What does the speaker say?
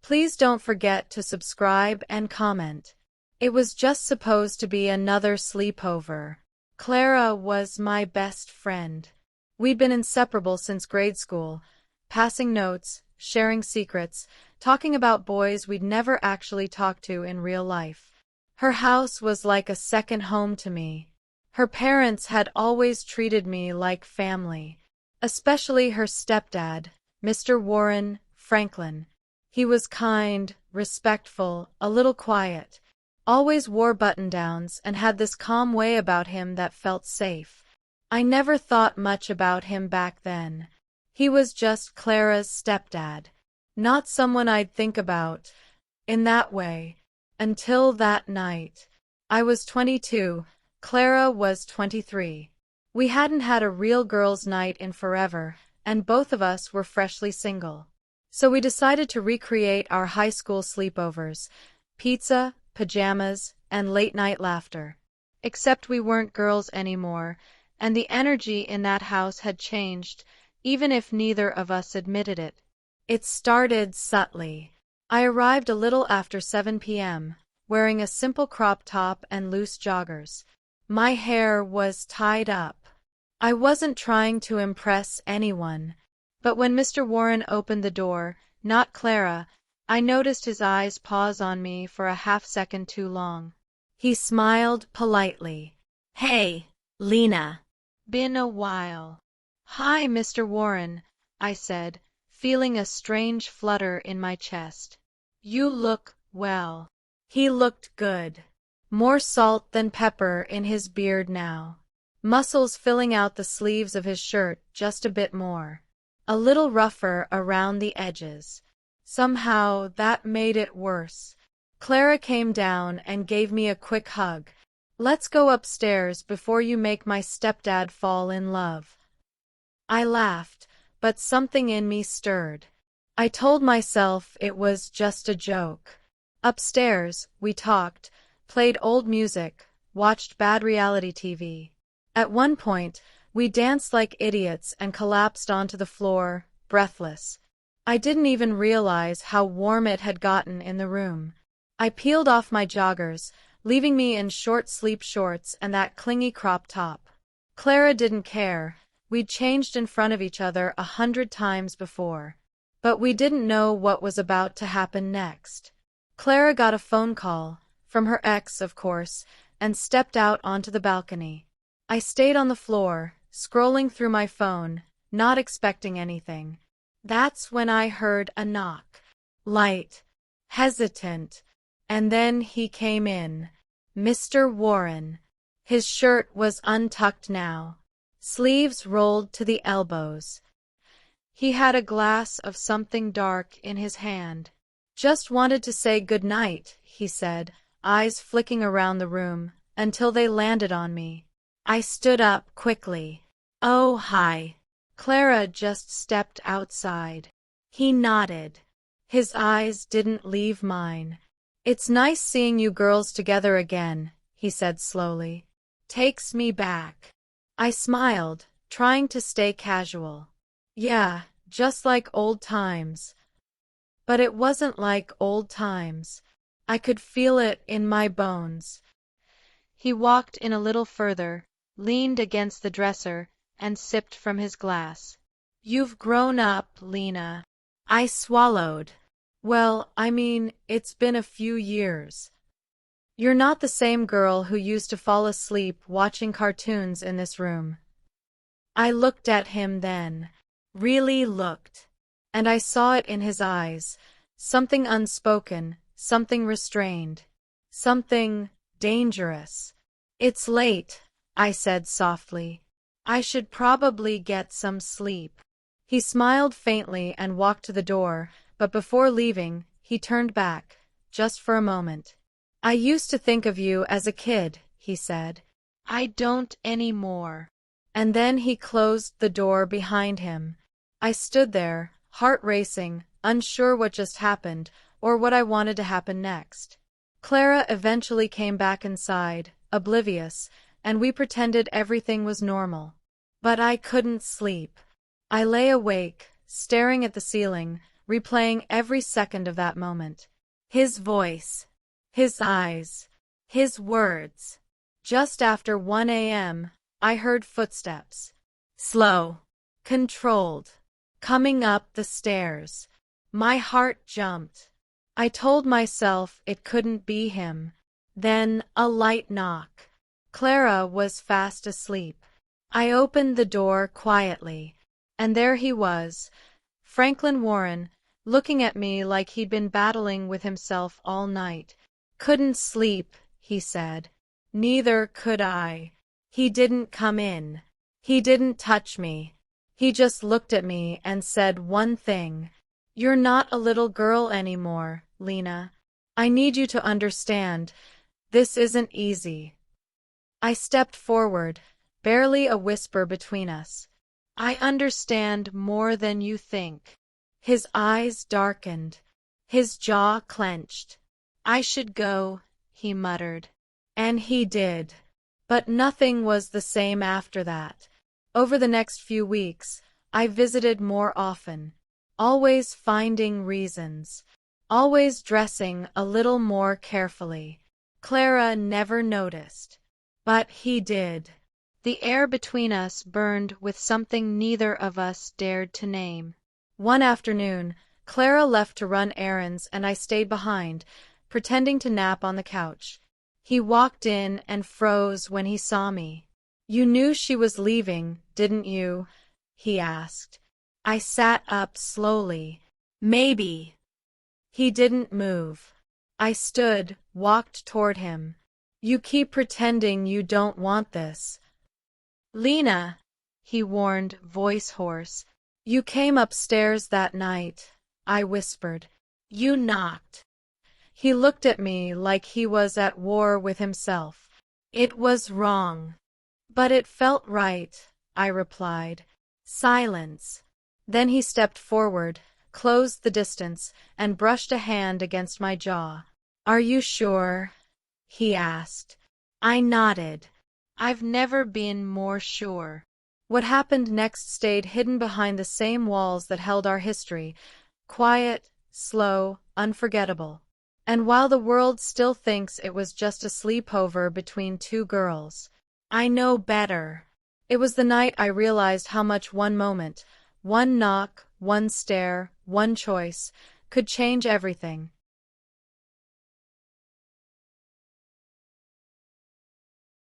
Please don't forget to subscribe and comment. It was just supposed to be another sleepover. Clara was my best friend. We'd been inseparable since grade school, passing notes, sharing secrets, talking about boys we'd never actually talked to in real life. Her house was like a second home to me. Her parents had always treated me like family, especially her stepdad, Mr. Warren Franklin. He was kind, respectful, a little quiet, always wore button-downs and had this calm way about him that felt safe. I never thought much about him back then. He was just Clara's stepdad, not someone I'd think about in that way, until that night. I was 22, Clara was 23. We hadn't had a real girls' night in forever, and both of us were freshly single. So we decided to recreate our high school sleepovers, pizza, pajamas, and late-night laughter. Except we weren't girls anymore, and the energy in that house had changed, even if neither of us admitted it. It started subtly. I arrived a little after 7 p.m., wearing a simple crop top and loose joggers. My hair was tied up. I wasn't trying to impress anyone, but when Mr. Warren opened the door, not Clara, I noticed his eyes pause on me for a half-second too long. He smiled politely. "Hey, Lena. Been a while." "Hi, Mr. Warren," I said, feeling a strange flutter in my chest. "You look well." He looked good. More salt than pepper in his beard now. Muscles filling out the sleeves of his shirt just a bit more. A little rougher around the edges. Somehow that made it worse. Clara came down and gave me a quick hug. "Let's go upstairs before you make my stepdad fall in love." I laughed, but something in me stirred. I told myself it was just a joke. Upstairs, we talked, played old music, watched bad reality TV. At one point, we danced like idiots and collapsed onto the floor, breathless. I didn't even realize how warm it had gotten in the room. I peeled off my joggers, leaving me in short sleep shorts and that clingy crop top. Clara didn't care. We'd changed in front of each other 100 times before. But we didn't know what was about to happen next. Clara got a phone call, from her ex, of course, and stepped out onto the balcony. I stayed on the floor, scrolling through my phone, not expecting anything. That's when I heard a knock. Light, hesitant, and then he came in. Mr. Warren. His shirt was untucked now, sleeves rolled to the elbows. He had a glass of something dark in his hand. "Just wanted to say good night," he said, eyes flicking around the room, until they landed on me. I stood up quickly. "Oh, hi. Clara just stepped outside." He nodded. His eyes didn't leave mine. "It's nice seeing you girls together again," he said slowly. "Takes me back." I smiled, trying to stay casual. "Yeah, just like old times." But it wasn't like old times. I could feel it in my bones. He walked in a little further, leaned against the dresser, and sipped from his glass. "You've grown up, Lena." I swallowed. "Well, I mean, it's been a few years. You're not the same girl who used to fall asleep watching cartoons in this room." I looked at him then. Really looked. And I saw it in his eyes. Something unspoken, something restrained. Something dangerous. "It's late," I said softly. "I should probably get some sleep." He smiled faintly and walked to the door, but before leaving, he turned back, just for a moment. "I used to think of you as a kid," he said. "I don't anymore." And then he closed the door behind him. I stood there, heart racing, unsure what just happened, or what I wanted to happen next. Clara eventually came back inside, oblivious, and we pretended everything was normal. But I couldn't sleep. I lay awake, staring at the ceiling, replaying every second of that moment. His voice, his eyes, his words. Just after 1 a.m., I heard footsteps. Slow, controlled, coming up the stairs. My heart jumped. I told myself it couldn't be him. Then a light knock. Clara was fast asleep. I opened the door quietly, and there he was, Franklin Warren, looking at me like he'd been battling with himself all night. "Couldn't sleep," he said. "Neither could I." He didn't come in. He didn't touch me. He just looked at me and said one thing. "You're not a little girl anymore, Lena. I need you to understand. This isn't easy." I stepped forward, barely a whisper between us. "I understand more than you think." His eyes darkened. His jaw clenched. "I should go," he muttered. And he did. But nothing was the same after that. Over the next few weeks, I visited more often, always finding reasons, always dressing a little more carefully. Clara never noticed, but he did. The air between us burned with something neither of us dared to name. One afternoon, Clara left to run errands and I stayed behind, pretending to nap on the couch. He walked in and froze when he saw me. "You knew she was leaving, didn't you?" he asked. I sat up slowly. "Maybe." He didn't move. I stood, walked toward him. "You keep pretending you don't want this." "Lena," he warned, voice hoarse. "You came upstairs that night," I whispered. "You knocked." He looked at me like he was at war with himself. "It was wrong." "But it felt right," I replied. Silence. Then he stepped forward, closed the distance, and brushed a hand against my jaw. "Are you sure?" he asked. I nodded. "I've never been more sure." What happened next stayed hidden behind the same walls that held our history, quiet, slow, unforgettable. And while the world still thinks it was just a sleepover between two girls, I know better. It was the night I realized how much one moment, one knock, one stare, one choice, could change everything.